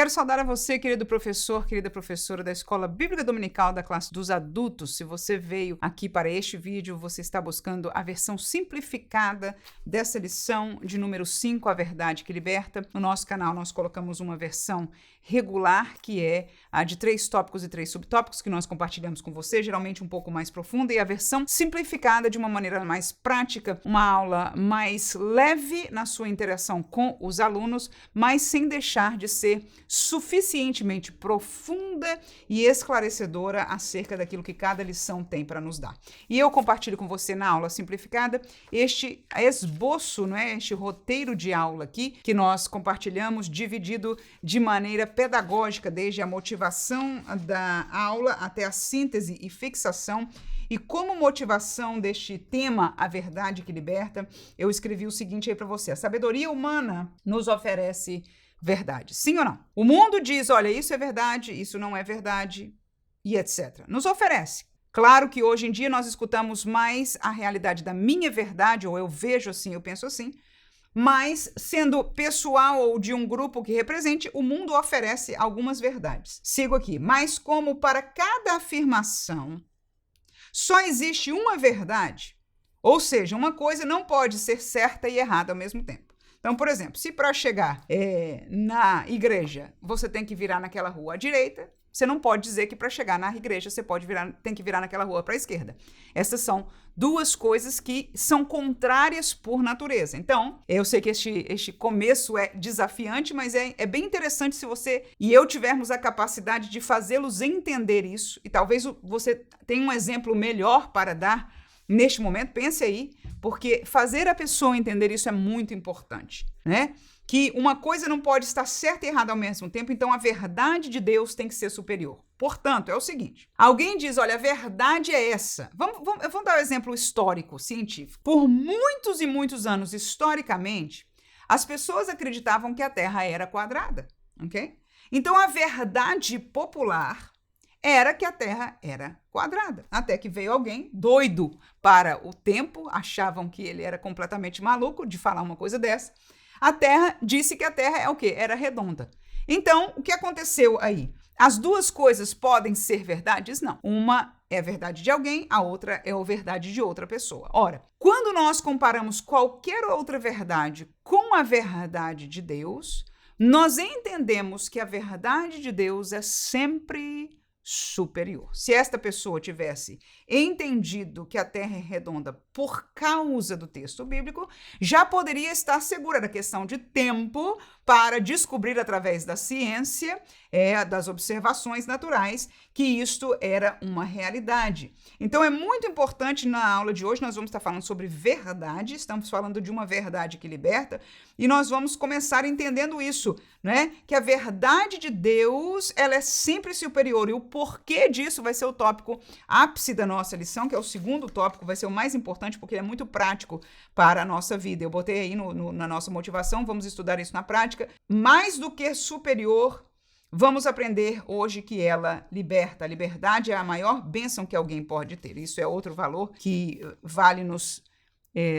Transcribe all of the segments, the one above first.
Quero saudar a você, querido professor, querida professora da Escola Bíblica Dominical da classe dos adultos. Se você veio aqui para este vídeo, você está buscando a versão simplificada dessa lição de número 5, A Verdade que Liberta. No nosso canal, nós colocamos uma versão regular, que é a de 3 tópicos e 3 subtópicos, que nós compartilhamos com você, geralmente um pouco mais profunda, e a versão simplificada de uma maneira mais prática, uma aula mais leve na sua interação com os alunos, mas sem deixar de ser suficientemente profunda e esclarecedora acerca daquilo que cada lição tem para nos dar. E eu compartilho com você na aula simplificada este esboço, este roteiro de aula aqui, que nós compartilhamos dividido de maneira pedagógica, desde a motivação da aula até a síntese e fixação. E como motivação deste tema, a verdade que liberta, eu escrevi o seguinte aí para você: a sabedoria humana nos oferece verdade, sim ou não? O mundo diz, olha, isso é verdade, isso não é verdade, e etc. Nos oferece. Claro que hoje em dia nós escutamos mais a realidade da minha verdade, ou eu vejo assim, eu penso assim, mas sendo pessoal ou de um grupo que represente, o mundo oferece algumas verdades. Sigo aqui. Mas como para cada afirmação só existe uma verdade, ou seja, uma coisa não pode ser certa e errada ao mesmo tempo. Então, por exemplo, se para chegar na igreja você tem que virar naquela rua à direita, você não pode dizer que para chegar na igreja você tem que virar naquela rua para a esquerda. Essas são duas coisas que são contrárias por natureza. Então, eu sei que este começo é desafiante, mas é bem interessante se você e eu tivermos a capacidade de fazê-los entender isso. E talvez você tenha um exemplo melhor para dar neste momento. Pense aí, porque fazer a pessoa entender isso é muito importante, né? Que uma coisa não pode estar certa e errada ao mesmo tempo, então a verdade de Deus tem que ser superior. Portanto, é o seguinte, alguém diz, olha, a verdade é essa. Vamos dar um exemplo histórico, científico. Por muitos e muitos anos, historicamente, as pessoas acreditavam que a Terra era quadrada, ok? Então, a verdade popular era que a Terra era quadrada. Até que veio alguém doido para o tempo, achavam que ele era completamente maluco de falar uma coisa dessa. A Terra disse que a Terra é o quê? Era redonda. Então, o que aconteceu aí? As duas coisas podem ser verdades? Não. Uma é a verdade de alguém, a outra é a verdade de outra pessoa. Ora, quando nós comparamos qualquer outra verdade com a verdade de Deus, nós entendemos que a verdade de Deus é sempre superior. Se esta pessoa tivesse entendido que a Terra é redonda por causa do texto bíblico, já poderia estar segura da questão de tempo para descobrir através da ciência, das observações naturais, que isto era uma realidade. Então é muito importante na aula de hoje, nós vamos estar falando sobre verdade, estamos falando de uma verdade que liberta, e nós vamos começar entendendo isso, né? Que a verdade de Deus, ela é sempre superior, e o porquê disso vai ser o tópico ápice da nossa lição, que é o segundo tópico, vai ser o mais importante, porque ele é muito prático para a nossa vida. Eu botei aí na nossa motivação, vamos estudar isso na prática. Mais do que superior, vamos aprender hoje que ela liberta. A liberdade é a maior bênção que alguém pode ter. Isso é outro valor que vale nos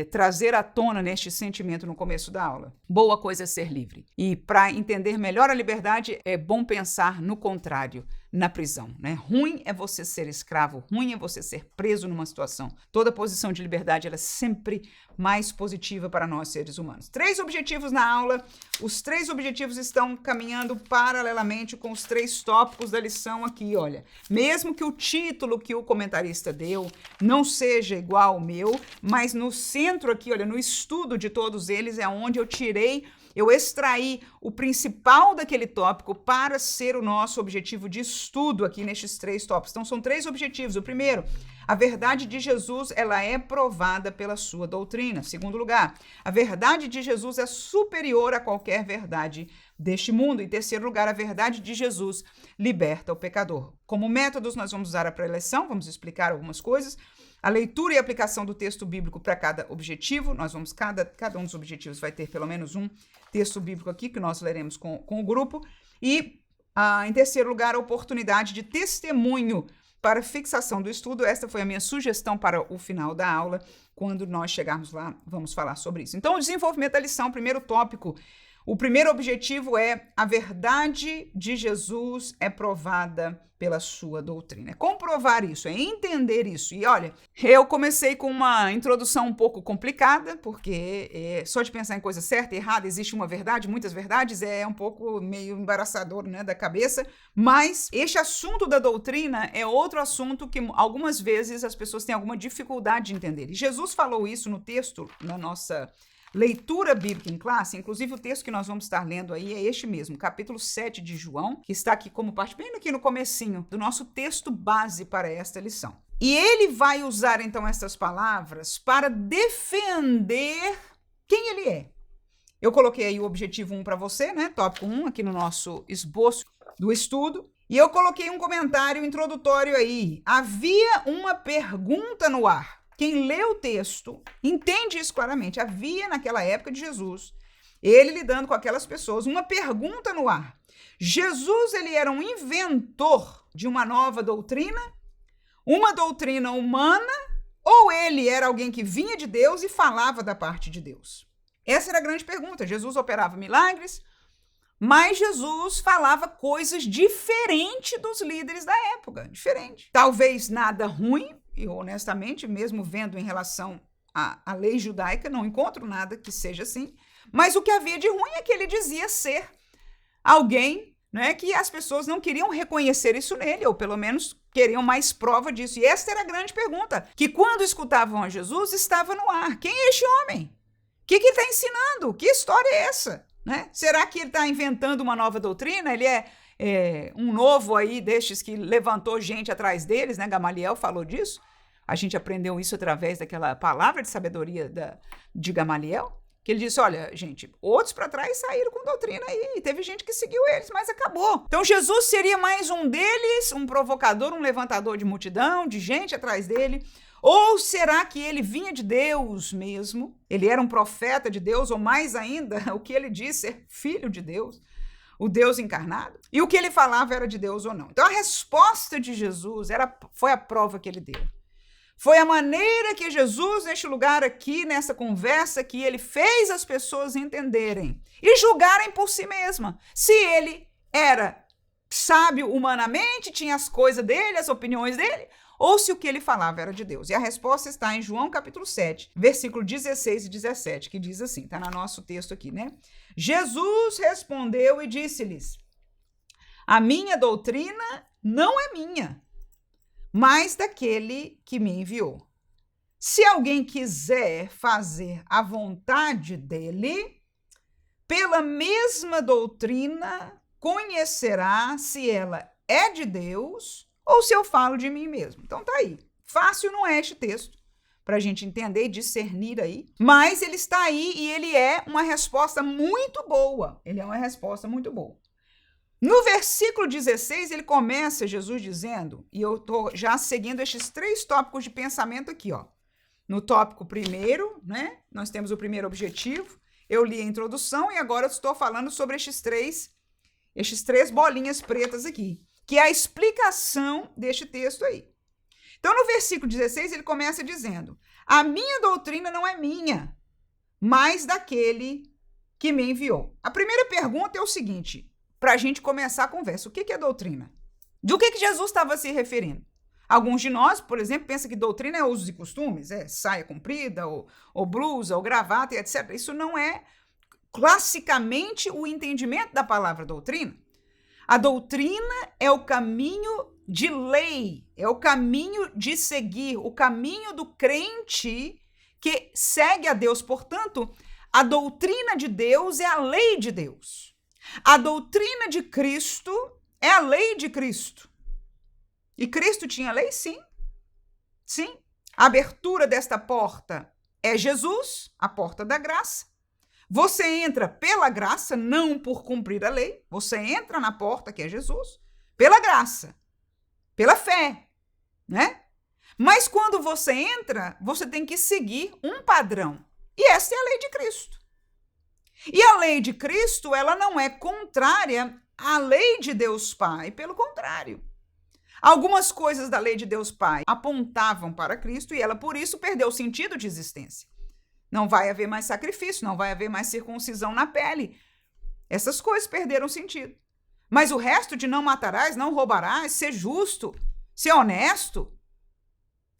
trazer à tona neste sentimento no começo da aula. Boa coisa é ser livre. E para entender melhor a liberdade, é bom pensar no contrário, na prisão, né? Ruim é você ser escravo, ruim é você ser preso numa situação. Toda posição de liberdade ela é sempre mais positiva para nós seres humanos. 3 objetivos na aula. Os 3 objetivos estão caminhando paralelamente com os 3 tópicos da lição aqui, olha. Mesmo que o título que o comentarista deu não seja igual ao meu, mas no centro aqui, olha, no estudo de todos eles é onde eu extraí o principal daquele tópico para ser o nosso objetivo de estudo aqui nestes 3 tópicos. Então, são 3 objetivos. O primeiro, a verdade de Jesus, ela é provada pela sua doutrina. Segundo lugar, a verdade de Jesus é superior a qualquer verdade deste mundo. Em terceiro lugar, a verdade de Jesus liberta o pecador. Como métodos, nós vamos usar a pré-lição, vamos explicar algumas coisas. A leitura e a aplicação do texto bíblico para cada objetivo. Nós vamos, cada um dos objetivos vai ter pelo menos um texto bíblico aqui, que nós leremos com o grupo. E, em terceiro lugar, a oportunidade de testemunho para fixação do estudo. Esta foi a minha sugestão para o final da aula. Quando nós chegarmos lá, vamos falar sobre isso. Então, o desenvolvimento da lição, primeiro tópico, O primeiro objetivo é a verdade de Jesus é provada pela sua doutrina. É comprovar isso, é entender isso. E olha, eu comecei com uma introdução um pouco complicada, porque só de pensar em coisa certa e errada, existe uma verdade, muitas verdades, é um pouco meio embaraçador, né, da cabeça. Mas este assunto da doutrina é outro assunto que algumas vezes as pessoas têm alguma dificuldade de entender. E Jesus falou isso no texto, na nossa leitura bíblica em classe. Inclusive o texto que nós vamos estar lendo aí é este mesmo, capítulo 7 de João, que está aqui como parte bem aqui no comecinho do nosso texto base para esta lição. E ele vai usar então estas palavras para defender quem ele é. Eu coloquei aí o objetivo 1 para você, né? Tópico 1 aqui no nosso esboço do estudo. E eu coloquei um comentário introdutório aí. Havia uma pergunta no ar. Quem lê o texto entende isso claramente. Havia naquela época de Jesus, ele lidando com aquelas pessoas, uma pergunta no ar. Jesus, ele era um inventor de uma nova doutrina, uma doutrina humana, ou ele era alguém que vinha de Deus e falava da parte de Deus? Essa era a grande pergunta. Jesus operava milagres, mas Jesus falava coisas diferentes dos líderes da época, diferente. Talvez nada ruim, e honestamente, mesmo vendo em relação à lei judaica, não encontro nada que seja assim, mas o que havia de ruim é que ele dizia ser alguém, né, que as pessoas não queriam reconhecer isso nele, ou pelo menos queriam mais prova disso. E esta era a grande pergunta, que quando escutavam a Jesus, estava no ar. Quem é este homem? O que ele está ensinando? Que história é essa? Né? Será que ele está inventando uma nova doutrina? Ele é um novo aí destes que levantou gente atrás deles, né? Gamaliel falou disso. A gente aprendeu isso através daquela palavra de sabedoria de Gamaliel, que ele disse, olha, gente, outros para trás saíram com doutrina aí, e teve gente que seguiu eles, mas acabou. Então Jesus seria mais um deles, um provocador, um levantador de multidão, de gente atrás dele. Ou será que ele vinha de Deus mesmo? Ele era um profeta de Deus, ou mais ainda, o que ele disse ser filho de Deus, o Deus encarnado? E o que ele falava era de Deus ou não? Então a resposta de Jesus foi a prova que ele deu. Foi a maneira que Jesus, neste lugar aqui, nessa conversa, que ele fez as pessoas entenderem e julgarem por si mesma se ele era sábio humanamente, tinha as coisas dele, as opiniões dele, ou se o que ele falava era de Deus. E a resposta está em João capítulo 7, versículo 16 e 17, que diz assim, está no nosso texto aqui, né? Jesus respondeu e disse-lhes, a minha doutrina não é minha, mas daquele que me enviou. Se alguém quiser fazer a vontade dele, pela mesma doutrina conhecerá se ela é de Deus ou se eu falo de mim mesmo. Então tá aí. Fácil não é este texto para a gente entender e discernir aí, mas ele está aí e ele é uma resposta muito boa. Ele é uma resposta muito boa. No versículo 16, ele começa, Jesus dizendo, e eu estou já seguindo estes 3 tópicos de pensamento aqui, ó. No tópico primeiro, né, nós temos o primeiro objetivo, eu li a introdução e agora eu estou falando sobre estes três bolinhas pretas aqui, que é a explicação deste texto aí. Então, no versículo 16, ele começa dizendo, a minha doutrina não é minha, mas daquele que me enviou. A primeira pergunta é o seguinte, para a gente começar a conversa. O que é doutrina? De o que Jesus estava se referindo? Alguns de nós, por exemplo, pensam que doutrina é usos e costumes, saia comprida, ou blusa, ou gravata, e etc. Isso não é classicamente o entendimento da palavra doutrina. A doutrina é o caminho de lei, é o caminho de seguir, o caminho do crente que segue a Deus. Portanto, a doutrina de Deus é a lei de Deus. A doutrina de Cristo é a lei de Cristo. E Cristo tinha lei? Sim. Sim. A abertura desta porta é Jesus, a porta da graça. Você entra pela graça, não por cumprir a lei. Você entra na porta, que é Jesus, pela graça, pela fé, né? Mas quando você entra, você tem que seguir um padrão. E essa é a lei de Cristo. E a lei de Cristo, ela não é contrária à lei de Deus Pai, pelo contrário. Algumas coisas da lei de Deus Pai apontavam para Cristo e ela, por isso, perdeu o sentido de existência. Não vai haver mais sacrifício, não vai haver mais circuncisão na pele, Essas coisas perderam sentido. Mas o resto de não matarás, não roubarás, ser justo, ser honesto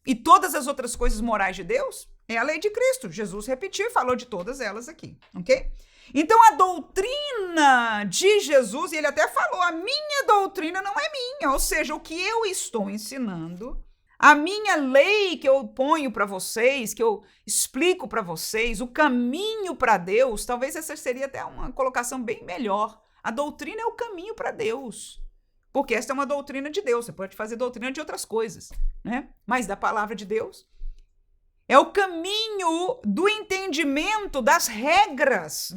e todas as outras coisas morais de Deus é a lei de Cristo. Jesus repetiu e falou de todas elas aqui, ok? Então a doutrina de Jesus, e ele até falou, a minha doutrina não é minha, ou seja, o que eu estou ensinando, a minha lei que eu ponho para vocês, que eu explico para vocês, o caminho para Deus, talvez essa seria até uma colocação bem melhor. A doutrina é o caminho para Deus, porque esta é uma doutrina de Deus. Você pode fazer doutrina de outras coisas, né? Mas da palavra de Deus é o caminho do entendimento das regras,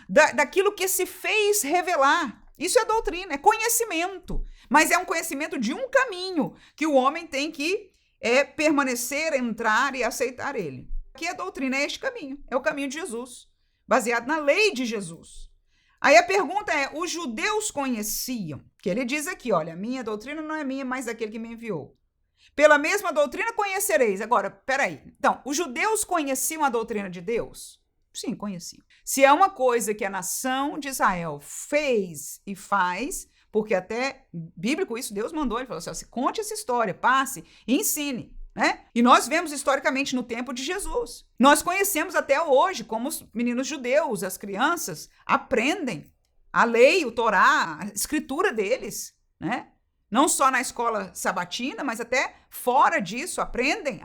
daquilo que se fez revelar. Isso é doutrina, é conhecimento. Mas é um conhecimento de um caminho que o homem tem que permanecer, entrar e aceitar ele. Aqui a doutrina é este caminho, é o caminho de Jesus, baseado na lei de Jesus. Aí a pergunta é, os judeus conheciam? Que ele diz aqui, olha, a minha doutrina não é minha, mas daquele que me enviou. Pela mesma doutrina conhecereis. Agora, peraí. Então, os judeus conheciam a doutrina de Deus? Sim, conheciam. Se é uma coisa que a nação de Israel fez e faz, porque até bíblico isso, Deus mandou, ele falou assim, conte essa história, passe e ensine. Né? E nós vemos historicamente no tempo de Jesus. Nós conhecemos até hoje como os meninos judeus, as crianças, aprendem a lei, o Torá, a escritura deles, né? Não só na escola sabatina, mas até fora disso, aprendem.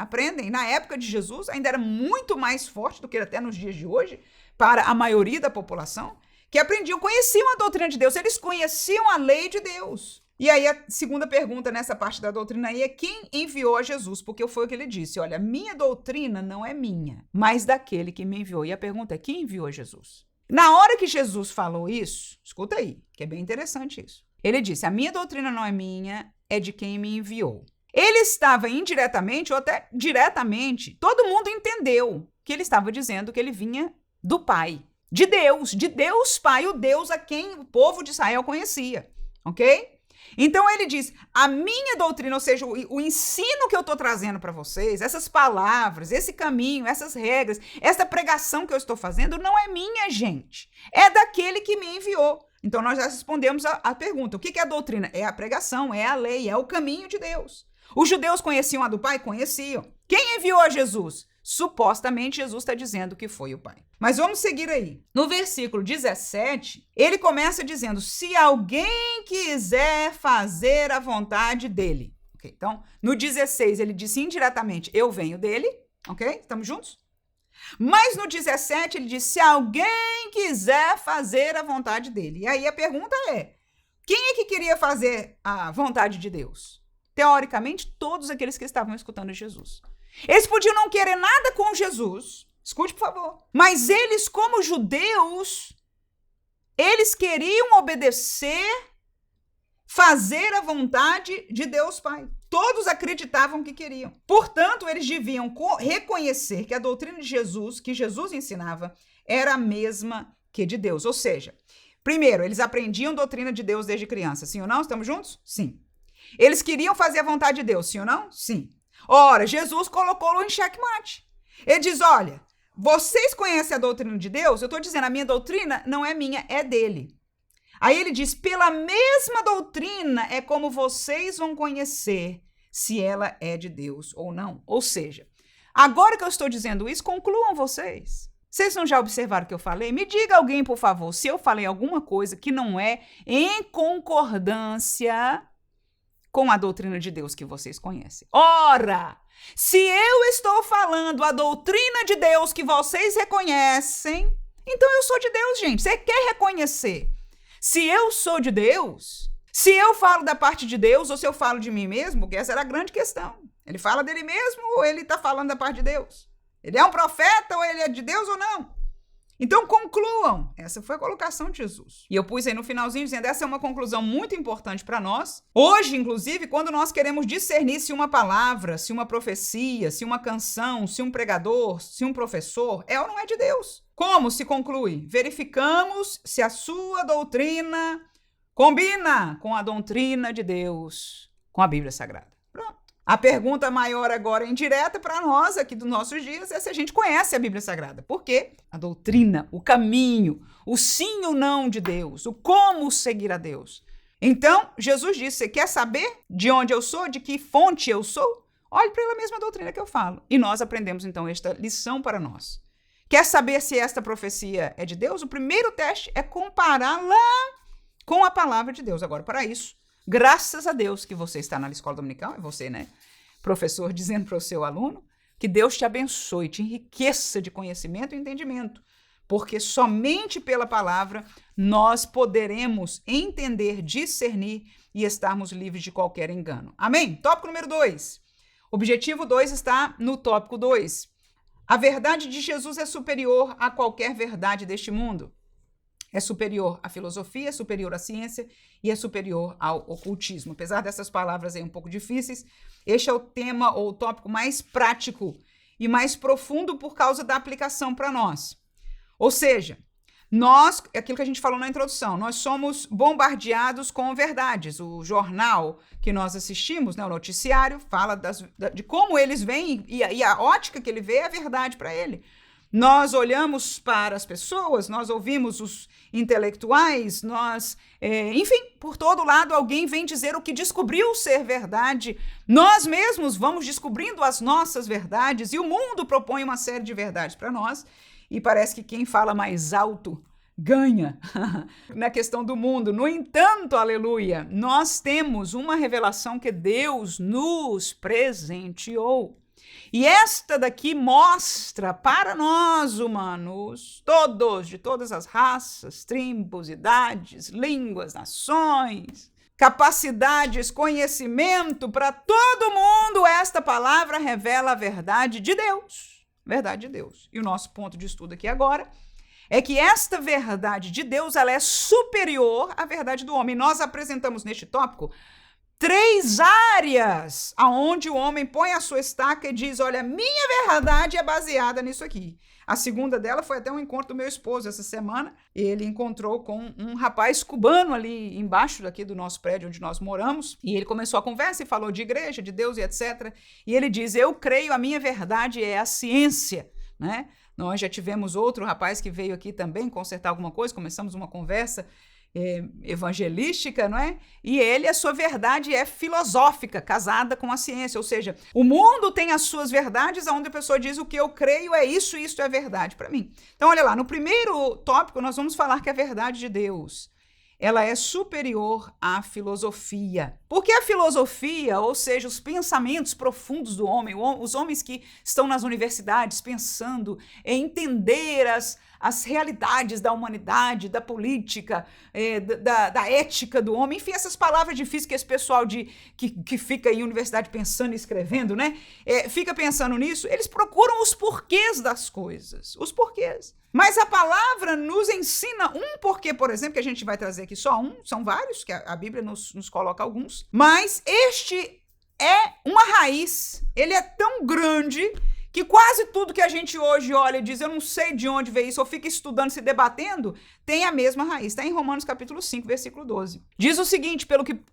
E na época de Jesus ainda era muito mais forte do que até nos dias de hoje, para a maioria da população, que aprendiam, conheciam a doutrina de Deus, eles conheciam a lei de Deus. E aí a segunda pergunta nessa parte da doutrina aí é quem enviou a Jesus? Porque foi o que ele disse, olha, minha doutrina não é minha, mas daquele que me enviou. E a pergunta é, quem enviou a Jesus? Na hora que Jesus falou isso, escuta aí, que é bem interessante isso. Ele disse, a minha doutrina não é minha, é de quem me enviou. Ele estava indiretamente ou até diretamente, todo mundo entendeu que ele estava dizendo que ele vinha do Pai, de Deus Pai, o Deus a quem o povo de Israel conhecia, ok? Então ele diz, a minha doutrina, ou seja, o ensino que eu estou trazendo para vocês, essas palavras, esse caminho, essas regras, essa pregação que eu estou fazendo, não é minha, gente. É daquele que me enviou. Então nós já respondemos a pergunta, o que é a doutrina? É a pregação, é a lei, é o caminho de Deus. Os judeus conheciam a do Pai? Conheciam. Quem enviou a Jesus? Supostamente Jesus está dizendo que foi o Pai. Mas vamos seguir aí. No versículo 17, ele começa dizendo, se alguém quiser fazer a vontade dele. Okay, então, no 16, ele disse indiretamente, eu venho dele. Ok? Estamos juntos? Mas no 17, ele diz, se alguém quiser fazer a vontade dele. E aí a pergunta é, quem é que queria fazer a vontade de Deus? Teoricamente, todos aqueles que estavam escutando Jesus. Eles podiam não querer nada com Jesus, escute por favor, mas eles como judeus, eles queriam obedecer, fazer a vontade de Deus Pai. Todos acreditavam que queriam. Portanto, eles deviam reconhecer que a doutrina de Jesus, que Jesus ensinava, era a mesma que de Deus. Ou seja, primeiro, eles aprendiam doutrina de Deus desde criança. Sim ou não? Estamos juntos? Sim. Eles queriam fazer a vontade de Deus. Sim ou não? Sim. Ora, Jesus colocou-lo em xeque-mate. Ele diz, olha, vocês conhecem a doutrina de Deus? Eu estou dizendo, a minha doutrina não é minha, é dele. Aí ele diz, pela mesma doutrina é como vocês vão conhecer se ela é de Deus ou não. Ou seja, agora que eu estou dizendo isso, concluam vocês. Vocês não já observaram o que eu falei? Me diga alguém, por favor, se eu falei alguma coisa que não é em concordância com a doutrina de Deus que vocês conhecem. Ora, se eu estou falando a doutrina de Deus que vocês reconhecem, então eu sou de Deus, gente. Você quer reconhecer? Se eu sou de Deus, se eu falo da parte de Deus ou se eu falo de mim mesmo, porque essa era a grande questão. Ele fala dele mesmo ou ele está falando da parte de Deus? Ele é um profeta ou ele é de Deus ou não? Então concluam. Essa foi a colocação de Jesus. E eu pus aí no finalzinho dizendo, essa é uma conclusão muito importante para nós. Hoje, inclusive, quando nós queremos discernir se uma palavra, se uma profecia, se uma canção, se um pregador, se um professor é ou não é de Deus. Como se conclui? Verificamos se a sua doutrina combina com a doutrina de Deus, com a Bíblia Sagrada. Pronto. A pergunta maior agora, indireta para nós aqui dos nossos dias, é se a gente conhece a Bíblia Sagrada. Por quê? A doutrina, o caminho, o sim ou não de Deus, o como seguir a Deus. Então, Jesus disse, você quer saber de onde eu sou, de que fonte eu sou? Olhe para a mesma doutrina que eu falo. E nós aprendemos, então, esta lição para nós. Quer saber se esta profecia é de Deus? O primeiro teste é compará-la com a palavra de Deus. Agora, para isso, graças a Deus que você está na escola dominical, é você, né? Professor dizendo para o seu aluno, que Deus te abençoe, te enriqueça de conhecimento e entendimento, porque somente pela palavra nós poderemos entender, discernir e estarmos livres de qualquer engano. Amém? Tópico número 2. Objetivo 2 está no tópico 2. A verdade de Jesus é superior a qualquer verdade deste mundo. É superior à filosofia, é superior à ciência e é superior ao ocultismo. Apesar dessas palavras aí um pouco difíceis, este é o tema ou o tópico mais prático e mais profundo por causa da aplicação para nós. Ou seja, nós, aquilo que a gente falou na introdução, nós somos bombardeados com verdades. O jornal que nós assistimos, né, o noticiário, fala de como eles veem e a ótica que ele vê é a verdade para ele. Nós olhamos para as pessoas, nós ouvimos os intelectuais, enfim, por todo lado alguém vem dizer o que descobriu ser verdade. Nós mesmos vamos descobrindo as nossas verdades e o mundo propõe uma série de verdades para nós e parece que quem fala mais alto ganha na questão do mundo. No entanto, aleluia, nós temos uma revelação que Deus nos presenteou. E esta daqui mostra para nós humanos, todos, de todas as raças, tribos, idades, línguas, nações, capacidades, conhecimento, para todo mundo, esta palavra revela a verdade de Deus. Verdade de Deus. E o nosso ponto de estudo aqui agora é que esta verdade de Deus, ela é superior à verdade do homem. Nós apresentamos neste tópico 3 áreas aonde o homem põe a sua estaca e diz, olha, minha verdade é baseada nisso aqui. A segunda dela foi até um encontro do meu esposo essa semana. Ele encontrou com um rapaz cubano ali embaixo daqui do nosso prédio onde nós moramos. E ele começou a conversa e falou de igreja, de Deus e etc. E ele diz, eu creio, a minha verdade é a ciência, né? Nós já tivemos outro rapaz que veio aqui também consertar alguma coisa, começamos uma conversa evangelística, não é? E ele, a sua verdade é filosófica, casada com a ciência, ou seja, o mundo tem as suas verdades, onde a pessoa diz o que eu creio é isso e isso é verdade para mim. Então, olha lá, no primeiro tópico nós vamos falar que a verdade de Deus, ela é superior à filosofia. Porque a filosofia, ou seja, os pensamentos profundos do homem, os homens que estão nas universidades pensando em entender as realidades da humanidade, da política, da ética do homem, enfim, essas palavras difíceis que esse pessoal que fica em universidade pensando e escrevendo, né? Fica pensando nisso, eles procuram os porquês das coisas, os porquês. Mas a palavra nos ensina um porquê, por exemplo, que a gente vai trazer aqui só um, são vários, que a Bíblia nos coloca alguns, mas este é uma raiz, ele é tão grande que quase tudo que a gente hoje olha e diz, eu não sei de onde veio isso, ou fica estudando, se debatendo, tem a mesma raiz. Está em Romanos capítulo 5, versículo 12. Diz o seguinte,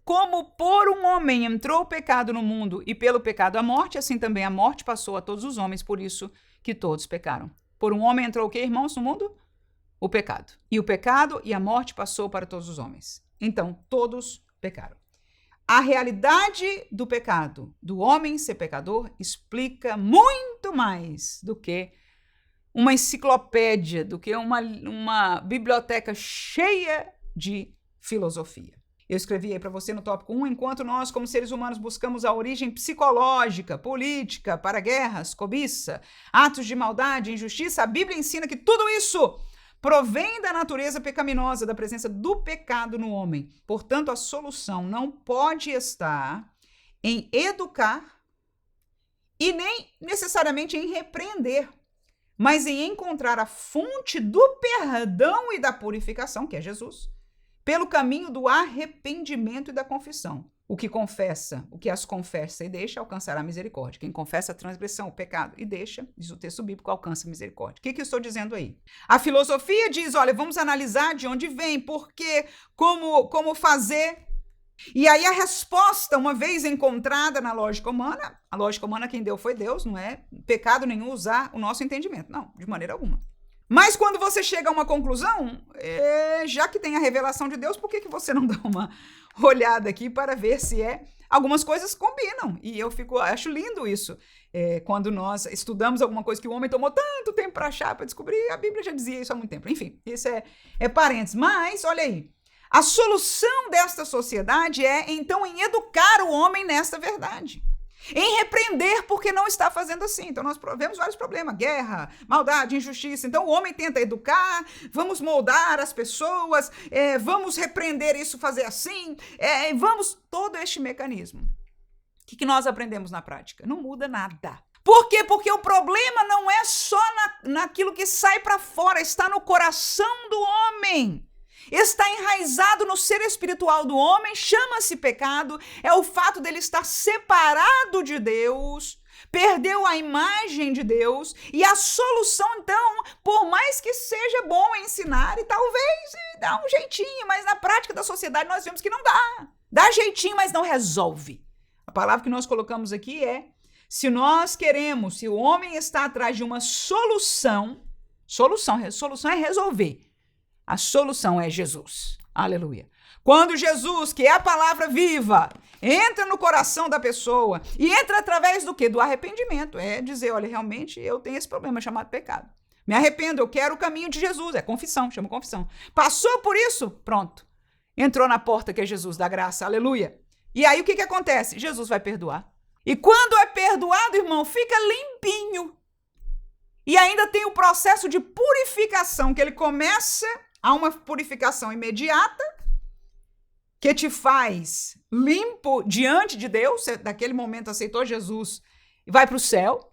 como por um homem entrou o pecado no mundo e pelo pecado a morte, assim também a morte passou a todos os homens, por isso que todos pecaram. Por um homem entrou o quê, irmãos, no mundo? O pecado. E o pecado e a morte passou para todos os homens. Então, todos pecaram. A realidade do pecado, do homem ser pecador, explica muito mais do que uma enciclopédia, do que uma biblioteca cheia de filosofia. Eu escrevi aí para você no tópico 1, enquanto nós, como seres humanos, buscamos a origem psicológica, política, para guerras, cobiça, atos de maldade, injustiça, a Bíblia ensina que tudo isso provém da natureza pecaminosa, da presença do pecado no homem. Portanto, a solução não pode estar em educar e nem necessariamente em repreender, mas em encontrar a fonte do perdão e da purificação, que é Jesus, pelo caminho do arrependimento e da confissão. O que confessa, o que as confessa e deixa, alcançará misericórdia. Quem confessa a transgressão, o pecado e deixa, diz o texto bíblico, alcança misericórdia. O que eu estou dizendo aí? A filosofia diz, olha, vamos analisar de onde vem, por quê, como fazer. E aí a resposta, uma vez encontrada na lógica humana, a lógica humana quem deu foi Deus, não é pecado nenhum usar o nosso entendimento. Não, de maneira alguma. Mas quando você chega a uma conclusão, já que tem a revelação de Deus, por que você não dá uma olhada aqui para ver se algumas coisas combinam? E eu acho lindo isso. Quando nós estudamos alguma coisa que o homem tomou tanto tempo para achar, para descobrir, a Bíblia já dizia isso há muito tempo. Enfim, isso é parênteses. Mas, olha aí, a solução desta sociedade então, em educar o homem nesta verdade. Em repreender porque não está fazendo assim. Então, nós vemos vários problemas, guerra, maldade, injustiça. Então, o homem tenta educar, vamos moldar as pessoas, vamos repreender isso, fazer assim, vamos todo este mecanismo. O que nós aprendemos na prática? Não muda nada. Por quê? Porque o problema não é só naquilo que sai para fora, está no coração do homem. Está enraizado no ser espiritual do homem, chama-se pecado, é o fato dele estar separado de Deus, perdeu a imagem de Deus, e a solução, então, por mais que seja bom ensinar, e talvez dá um jeitinho, mas na prática da sociedade nós vemos que não dá. Dá jeitinho, mas não resolve. A palavra que nós colocamos aqui se nós queremos, se o homem está atrás de uma solução é resolver. A solução é Jesus. Aleluia. Quando Jesus, que é a palavra viva, entra no coração da pessoa e entra através do quê? Do arrependimento. É dizer, olha, realmente eu tenho esse problema chamado pecado. Me arrependo, eu quero o caminho de Jesus. É confissão, chama confissão. Passou por isso? Pronto. Entrou na porta que é Jesus da graça. Aleluia. E aí o que acontece? Jesus vai perdoar. E quando é perdoado, irmão, fica limpinho. E ainda tem o processo de purificação, que ele começa a uma purificação imediata, que te faz limpo diante de Deus. Você, naquele momento, aceitou Jesus e vai para o céu,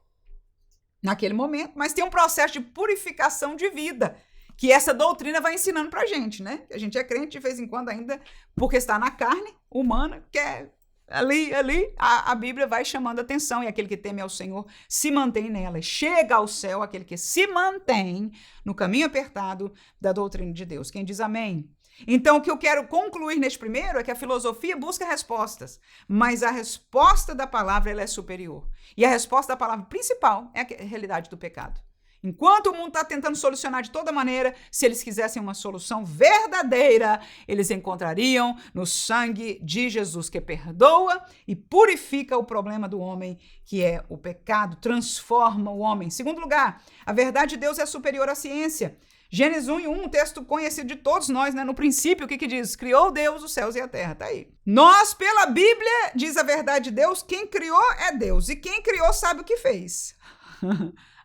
naquele momento. Mas tem um processo de purificação de vida, que essa doutrina vai ensinando para a gente, né? A gente é crente de vez em quando ainda, porque está na carne humana, que é ali, a Bíblia vai chamando a atenção, e aquele que teme ao Senhor se mantém nela, e chega ao céu aquele que se mantém no caminho apertado da doutrina de Deus. Quem diz amém? Então, o que eu quero concluir neste primeiro é que a filosofia busca respostas, mas a resposta da palavra ela é superior. E a resposta da palavra principal é a realidade do pecado. Enquanto o mundo está tentando solucionar de toda maneira, se eles quisessem uma solução verdadeira, eles encontrariam no sangue de Jesus, que perdoa e purifica o problema do homem, que é o pecado, transforma o homem. Em segundo lugar, a verdade de Deus é superior à ciência. Gênesis 1:1, um texto conhecido de todos nós, né? No princípio, o que diz? Criou Deus os céus e a terra, tá aí. Nós, pela Bíblia, diz a verdade de Deus, quem criou é Deus, e quem criou sabe o que fez.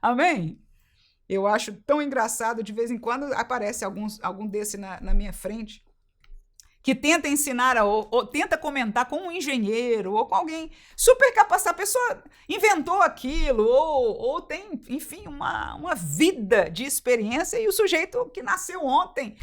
Amém? Eu acho tão engraçado, de vez em quando aparece algum desse na minha frente, que tenta ensinar ou tenta comentar com um engenheiro ou com alguém super capacitado. A pessoa inventou aquilo ou tem, enfim, uma vida de experiência, e o sujeito que nasceu ontem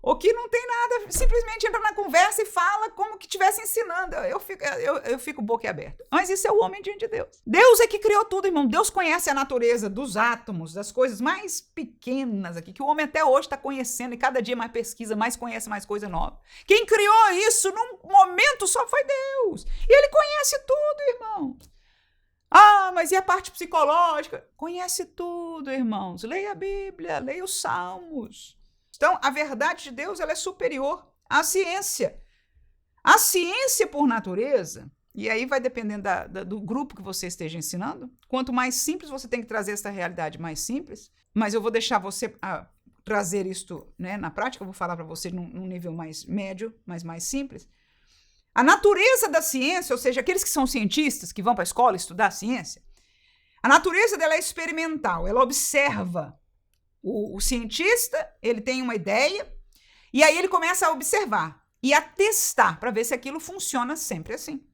ou que não tem nada, simplesmente entra na conversa e fala como que estivesse ensinando. Eu fico boquiaberto. Mas isso é o homem diante de Deus. Deus é que criou tudo, irmão. Deus conhece a natureza dos átomos, das coisas mais pequenas aqui, que o homem até hoje está conhecendo, e cada dia mais pesquisa, mais conhece mais coisa nova. Quem criou isso num momento só foi Deus. E ele conhece tudo, irmão. Ah, mas e a parte psicológica? Conhece tudo, irmãos. Leia a Bíblia, leia os Salmos. Então, a verdade de Deus ela é superior à ciência. A ciência, por natureza, e aí vai dependendo do grupo que você esteja ensinando, quanto mais simples você tem que trazer essa realidade mais simples, mas eu vou deixar você trazer isto, né, na prática, eu vou falar para você num nível mais médio, mas mais simples. A natureza da ciência, ou seja, aqueles que são cientistas, que vão para a escola estudar ciência, a natureza dela é experimental, ela observa. O cientista, ele tem uma ideia, e aí ele começa a observar e a testar para ver se aquilo funciona sempre assim.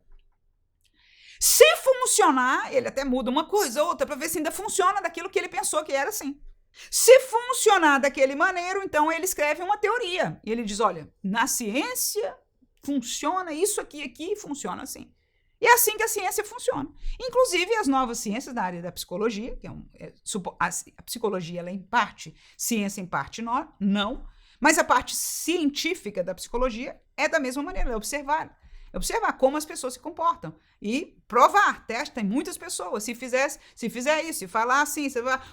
Se funcionar, ele até muda uma coisa ou outra para ver se ainda funciona daquilo que ele pensou que era assim. Se funcionar daquele maneiro, então ele escreve uma teoria. E ele diz, olha, na ciência funciona isso aqui funciona assim. E é assim que a ciência funciona. Inclusive, as novas ciências da área da psicologia, que a psicologia ela é em parte ciência, em parte não, mas a parte científica da psicologia é da mesma maneira, é observar. É observar como as pessoas se comportam e provar, testa em muitas pessoas. Se fizer isso, se falar assim,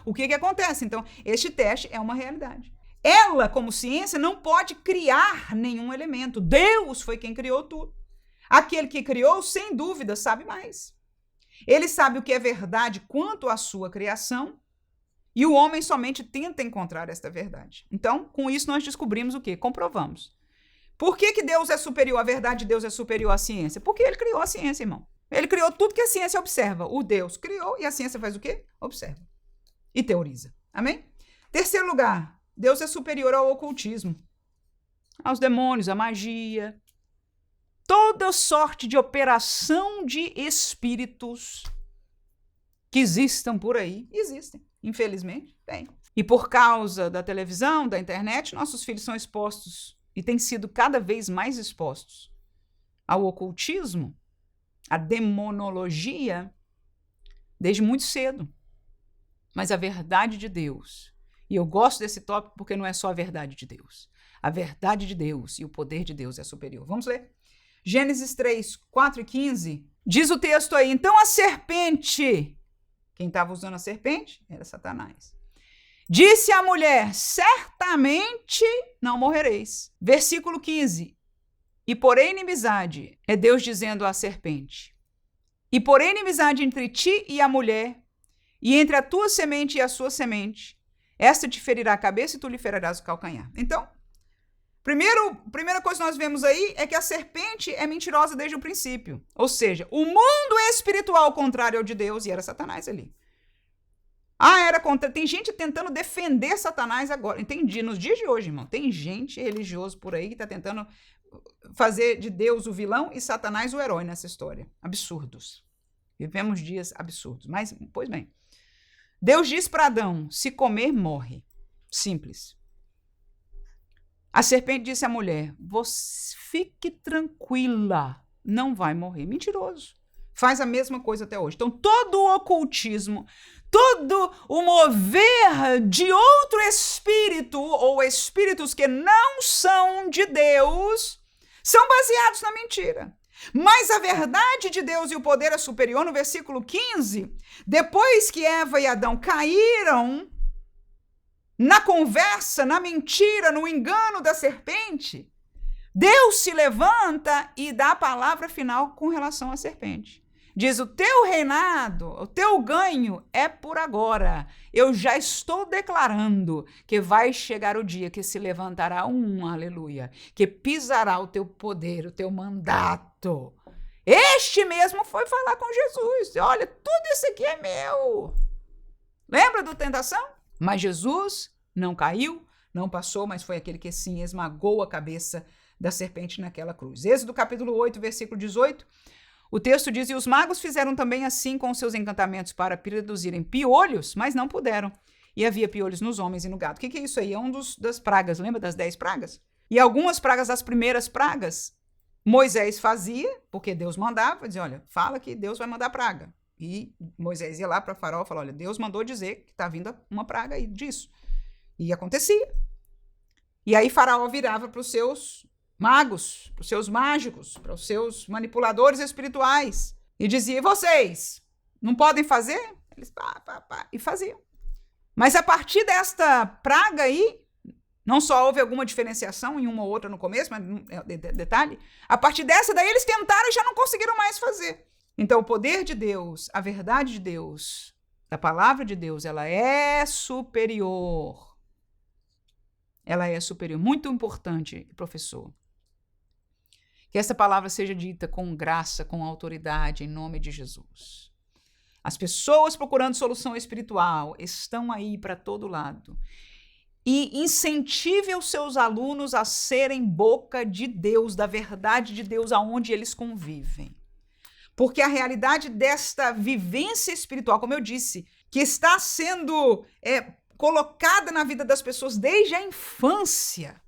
o que acontece? Então, este teste é uma realidade. Ela, como ciência, não pode criar nenhum elemento. Deus foi quem criou tudo. Aquele que criou, sem dúvida, sabe mais. Ele sabe o que é verdade quanto à sua criação e o homem somente tenta encontrar esta verdade. Então, com isso, nós descobrimos o quê? Comprovamos. Por que Deus é superior, a verdade de Deus é superior à ciência? Porque ele criou a ciência, irmão. Ele criou tudo que a ciência observa. O Deus criou e a ciência faz o quê? Observa e teoriza. Amém? Terceiro lugar, Deus é superior ao ocultismo, aos demônios, à magia, toda sorte de operação de espíritos que existam por aí. Existem, infelizmente, tem. E por causa da televisão, da internet, nossos filhos são expostos e têm sido cada vez mais expostos ao ocultismo, à demonologia, desde muito cedo. Mas a verdade de Deus, e eu gosto desse tópico porque não é só a verdade de Deus. A verdade de Deus e o poder de Deus é superior. Vamos ler? Gênesis 3, 4 e 15. Diz o texto aí, então a serpente, quem estava usando a serpente era Satanás, disse à mulher, certamente não morrereis. Versículo 15. E porém inimizade, é Deus dizendo à serpente, e porém inimizade entre ti e a mulher, e entre a tua semente e a sua semente, esta te ferirá a cabeça e tu lhe ferirás o calcanhar. Então, primeira coisa que nós vemos aí é que a serpente é mentirosa desde o princípio. Ou seja, o mundo espiritual contrário ao de Deus, e era Satanás ali. Era contra. Tem gente tentando defender Satanás agora. Entendi. Nos dias de hoje, irmão, tem gente religiosa por aí que está tentando fazer de Deus o vilão e Satanás o herói nessa história. Absurdos. Vivemos dias absurdos. Mas, pois bem, Deus diz para Adão, se comer, morre. Simples. A serpente disse à mulher, você fique tranquila, não vai morrer. Mentiroso. Faz a mesma coisa até hoje. Então, todo o ocultismo, todo o mover de outro espírito ou espíritos que não são de Deus são baseados na mentira. Mas a verdade de Deus e o poder é superior. No versículo 15, depois que Eva e Adão caíram na conversa, na mentira, no engano da serpente, Deus se levanta e dá a palavra final com relação à serpente. Diz, o teu reinado, o teu ganho é por agora. Eu já estou declarando que vai chegar o dia que se levantará aleluia, que pisará o teu poder, o teu mandato. Este mesmo foi falar com Jesus. Olha, tudo isso aqui é meu. Lembra da tentação? Mas Jesus não caiu, não passou, mas foi aquele que sim esmagou a cabeça da serpente naquela cruz. Êxodo capítulo 8, versículo 18. O texto diz, e os magos fizeram também assim com os seus encantamentos para produzirem piolhos, mas não puderam. E havia piolhos nos homens e no gado. O que é isso aí? É das pragas, lembra das 10 pragas? E algumas pragas, as primeiras pragas, Moisés fazia, porque Deus mandava, dizia, olha, fala que Deus vai mandar praga. E Moisés ia lá para Faraó e falou, olha, Deus mandou dizer que está vindo uma praga aí disso. E acontecia. E aí Faraó virava para os seus magos, para os seus mágicos, para os seus manipuladores espirituais, e dizia, e vocês não podem fazer? Eles e faziam. Mas a partir desta praga aí, não só houve alguma diferenciação em uma ou outra no começo, mas detalhe, a partir dessa daí eles tentaram e já não conseguiram mais fazer. Então o poder de Deus, a verdade de Deus, a palavra de Deus, ela é superior. Ela é superior. Muito importante, professor, que essa palavra seja dita com graça, com autoridade, em nome de Jesus. As pessoas procurando solução espiritual estão aí para todo lado. E incentive os seus alunos a serem boca de Deus, da verdade de Deus, aonde eles convivem. Porque a realidade desta vivência espiritual, como eu disse, que está sendo colocada na vida das pessoas desde a infância,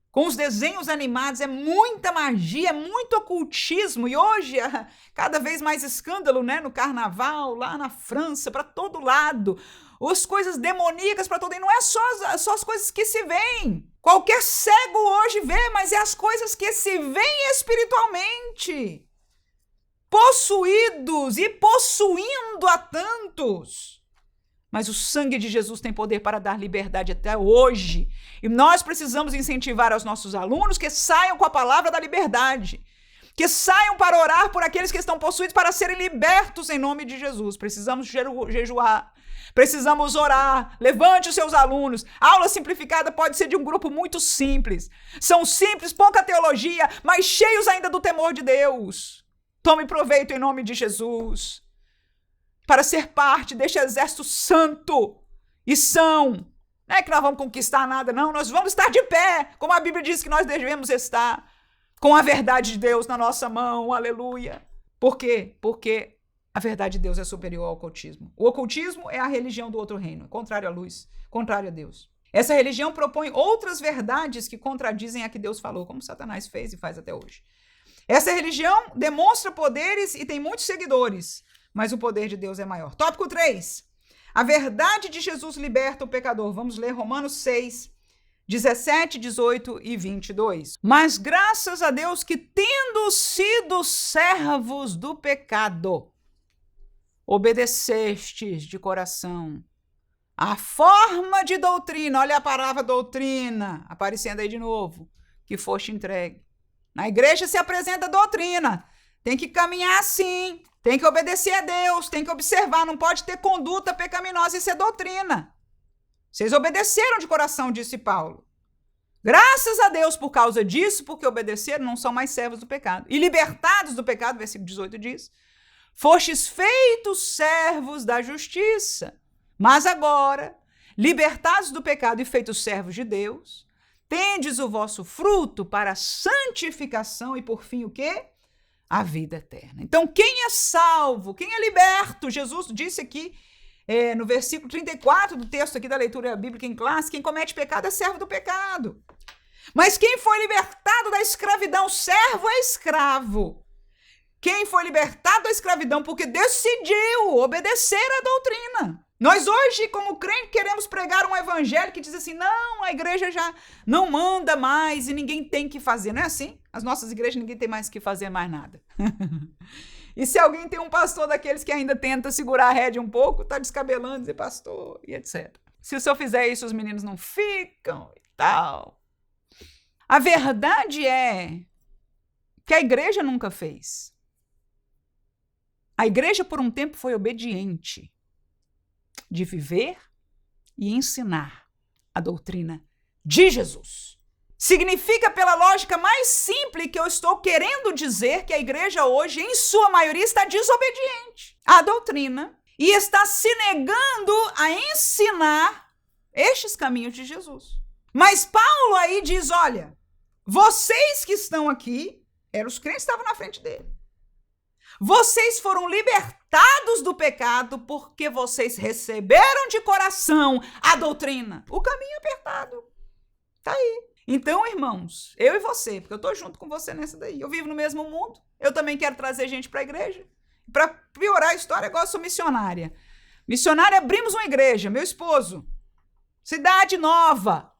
com os desenhos animados, é muita magia, é muito ocultismo, e hoje cada vez mais escândalo, né? No carnaval, lá na França, para todo lado, as coisas demoníacas para todo lado, não é só as coisas que se veem, Qualquer cego hoje vê, mas é as coisas que se veem espiritualmente. Possuídos e possuindo a tantos. Mas o sangue de Jesus tem poder para dar liberdade até hoje. E nós precisamos incentivar aos nossos alunos que saiam com a palavra da liberdade. Que saiam para orar por aqueles que estão possuídos para serem libertos em nome de Jesus. Precisamos jejuar. Precisamos orar. Levante os seus alunos. A aula simplificada pode ser de um grupo muito simples. São simples, pouca teologia, mas cheios ainda do temor de Deus. Tome proveito em nome de Jesus. Para ser parte deste exército santo e são. Não é que nós vamos conquistar nada, não. Nós vamos estar de pé, como a Bíblia diz que nós devemos estar, com a verdade de Deus na nossa mão. Aleluia. Por quê? Porque a verdade de Deus é superior ao ocultismo. O ocultismo é a religião do outro reino, contrário à luz, contrário a Deus. Essa religião propõe outras verdades que contradizem a que Deus falou, como Satanás fez e faz até hoje. Essa religião demonstra poderes e tem muitos seguidores, mas o poder de Deus é maior. Tópico 3. A verdade de Jesus liberta o pecador. Vamos ler Romanos 6, 17, 18 e 22. Mas graças a Deus que, tendo sido servos do pecado, obedecestes de coração a forma de doutrina, olha a palavra doutrina, aparecendo aí de novo, que foste entregue. Na igreja se apresenta doutrina, tem que caminhar assim, tem que obedecer a Deus, tem que observar, não pode ter conduta pecaminosa, isso é doutrina. Vocês obedeceram de coração, disse Paulo. Graças a Deus por causa disso, porque obedeceram, não são mais servos do pecado. E libertados do pecado, versículo 18 diz, fostes feitos servos da justiça. Mas agora, libertados do pecado e feitos servos de Deus, tendes o vosso fruto para a santificação e por fim o quê? A vida eterna. Então, quem é salvo? Quem é liberto? Jesus disse aqui no versículo 34 do texto aqui da leitura bíblica em classe, quem comete pecado é servo do pecado. Mas quem foi libertado da escravidão, servo é escravo. Quem foi libertado da escravidão porque decidiu obedecer à doutrina. Nós hoje, como crente, queremos pregar um evangelho que diz assim, não, a igreja já não manda mais e ninguém tem que fazer. Não é assim? As nossas igrejas ninguém tem mais que fazer mais nada. E se alguém tem um pastor daqueles que ainda tenta segurar a rédea um pouco, tá descabelando, dizer pastor e etc. Se o senhor fizer isso, os meninos não ficam e tal. A verdade é que a igreja nunca fez. A igreja, por um tempo, foi obediente de viver e ensinar a doutrina de Jesus. Significa, pela lógica mais simples, que eu estou querendo dizer que a igreja hoje, em sua maioria, está desobediente à doutrina e está se negando a ensinar estes caminhos de Jesus. Mas Paulo aí diz, olha, vocês que estão aqui, eram os crentes que estavam na frente dele. Vocês foram libertados do pecado porque vocês receberam de coração a doutrina. O caminho apertado. Tá aí. Então, irmãos, eu e você, porque eu tô junto com você nessa daí. Eu vivo no mesmo mundo. Eu também quero trazer gente para a igreja. Para piorar a história, agora eu sou missionária. Missionária, abrimos uma igreja, meu esposo. Cidade nova.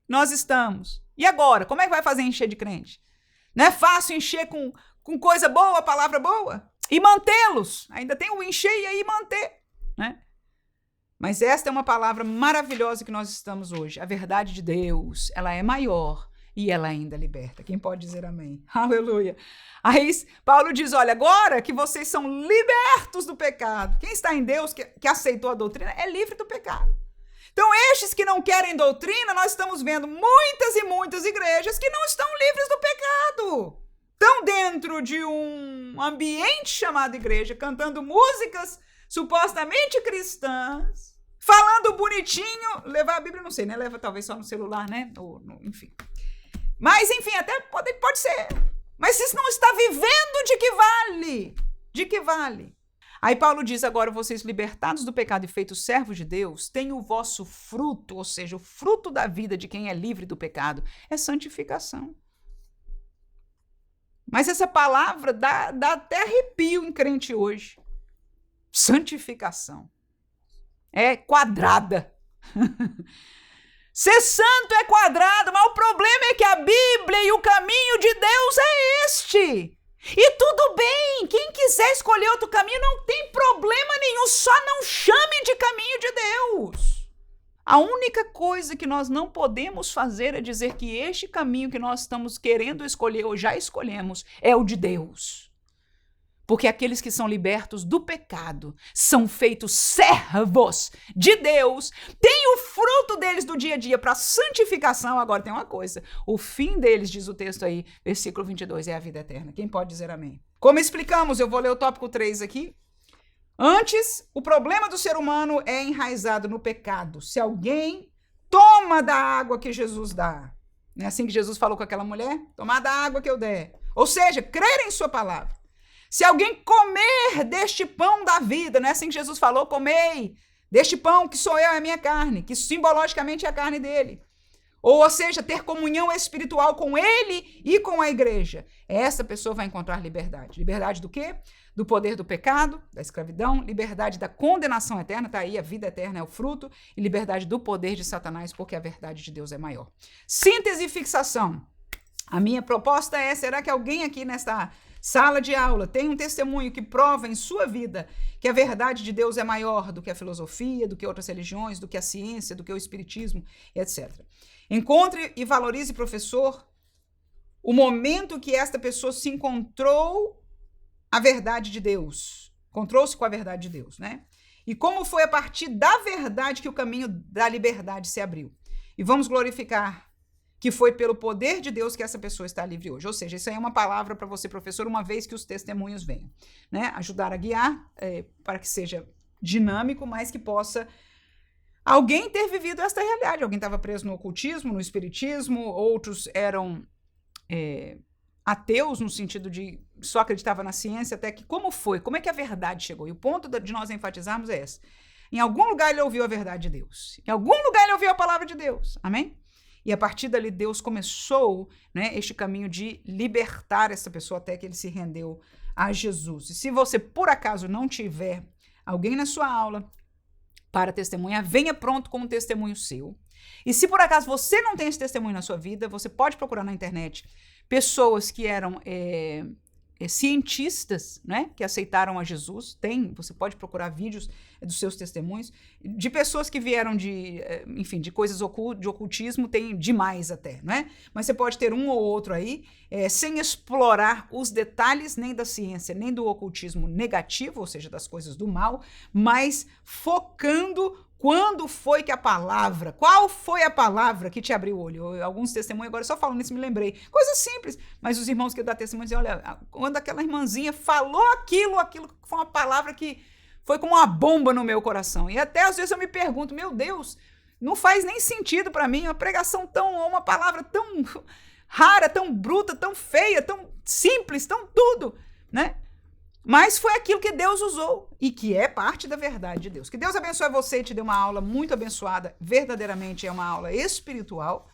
Nós estamos. E agora? Como é que vai fazer encher de crente? Não é fácil encher com coisa boa, palavra boa? E mantê-los. Ainda tem o encher e aí manter, né? Mas esta é uma palavra maravilhosa que nós estamos hoje. A verdade de Deus, ela é maior e ela ainda liberta. Quem pode dizer amém? Aleluia. Aí Paulo diz, olha, agora que vocês são libertos do pecado, quem está em Deus, que aceitou a doutrina, é livre do pecado. Então, estes que não querem doutrina, nós estamos vendo muitas e muitas igrejas que não estão livres do pecado. Estão dentro de um ambiente chamado igreja, cantando músicas supostamente cristãs, falando bonitinho, levar a Bíblia, não sei, né? Leva talvez só no celular, né? Enfim. Mas, enfim, até pode ser. Mas isso não está vivendo, de que vale? De que vale? Aí Paulo diz, agora vocês libertados do pecado e feitos servos de Deus, têm o vosso fruto, ou seja, o fruto da vida de quem é livre do pecado, é santificação. Mas essa palavra dá até arrepio em crente hoje. Santificação. É quadrada. Ser santo é quadrado, mas o problema é que a Bíblia e o caminho de Deus é este. E tudo bem, quem quiser escolher outro caminho não tem problema nenhum, só não chame de caminho de Deus. A única coisa que nós não podemos fazer é dizer que este caminho que nós estamos querendo escolher ou já escolhemos é o de Deus. Porque aqueles que são libertos do pecado são feitos servos de Deus, têm o fruto deles do dia a dia para santificação. Agora tem uma coisa, o fim deles, diz o texto aí, versículo 22, é a vida eterna. Quem pode dizer amém? Como explicamos, eu vou ler o tópico 3 aqui. Antes, o problema do ser humano é enraizado no pecado. Se alguém toma da água que Jesus dá, não é assim que Jesus falou com aquela mulher? Tomar da água que eu der. Ou seja, crer em sua palavra. Se alguém comer deste pão da vida, não é assim que Jesus falou? Comei deste pão que sou eu, é a minha carne, que simbologicamente é a carne dele. Ou seja, ter comunhão espiritual com ele e com a igreja. Essa pessoa vai encontrar liberdade. Liberdade do quê? Do poder do pecado, da escravidão, liberdade da condenação eterna, tá aí, a vida eterna é o fruto, e liberdade do poder de Satanás, porque a verdade de Deus é maior. Síntese e fixação. A minha proposta é, será que alguém aqui nesta sala de aula tem um testemunho que prova em sua vida que a verdade de Deus é maior do que a filosofia, do que outras religiões, do que a ciência, do que o espiritismo, etc. Encontre e valorize, professor, o momento que esta pessoa se encontrou a verdade de Deus, encontrou-se com a verdade de Deus, né? E como foi a partir da verdade que o caminho da liberdade se abriu. E vamos glorificar que foi pelo poder de Deus que essa pessoa está livre hoje. Ou seja, isso aí é uma palavra para você, professor, uma vez que os testemunhos venham, né? Ajudar a guiar para que seja dinâmico, mas que possa alguém ter vivido esta realidade. Alguém estava preso no ocultismo, no espiritismo, outros eram ateus no sentido de só acreditava na ciência, até que como é que a verdade chegou? E o ponto de nós enfatizarmos é esse. Em algum lugar ele ouviu a verdade de Deus. Em algum lugar ele ouviu a palavra de Deus. Amém? E a partir dali Deus começou, né, este caminho de libertar essa pessoa até que ele se rendeu a Jesus. E se você por acaso não tiver alguém na sua aula para testemunhar, venha pronto com um testemunho seu. E se por acaso você não tem esse testemunho na sua vida, você pode procurar na internet pessoas que eram cientistas, né, que aceitaram a Jesus. Você pode procurar vídeos dos seus testemunhos, de pessoas que vieram enfim, de coisas de ocultismo, tem demais até, né? Mas você pode ter um ou outro aí, sem explorar os detalhes nem da ciência, nem do ocultismo negativo, ou seja, das coisas do mal, mas focando qual foi a palavra que te abriu o olho? Alguns testemunhos, agora só falando isso me lembrei. Coisa simples, mas os irmãos que dão testemunho dizem, olha, quando aquela irmãzinha falou aquilo foi uma palavra que foi como uma bomba no meu coração. E até às vezes eu me pergunto, meu Deus, não faz nem sentido para mim uma pregação uma palavra tão rara, tão bruta, tão feia, tão simples, tão tudo, né? Mas foi aquilo que Deus usou e que é parte da verdade de Deus. Que Deus abençoe você e te dê uma aula muito abençoada. Verdadeiramente é uma aula espiritual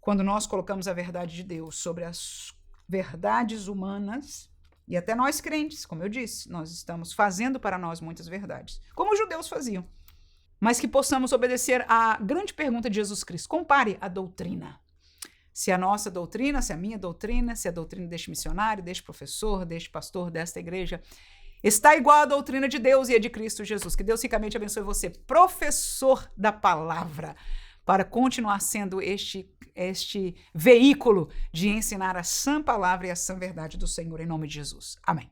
quando nós colocamos a verdade de Deus sobre as verdades humanas e até nós crentes, como eu disse, nós estamos fazendo para nós muitas verdades, como os judeus faziam. Mas que possamos obedecer à grande pergunta de Jesus Cristo. Compare a doutrina. Se a nossa doutrina, se a minha doutrina, se a doutrina deste missionário, deste professor, deste pastor, desta igreja, está igual à doutrina de Deus e a de Cristo Jesus. Que Deus ricamente abençoe você, professor da palavra, para continuar sendo este veículo de ensinar a sã palavra e a sã verdade do Senhor, em nome de Jesus. Amém.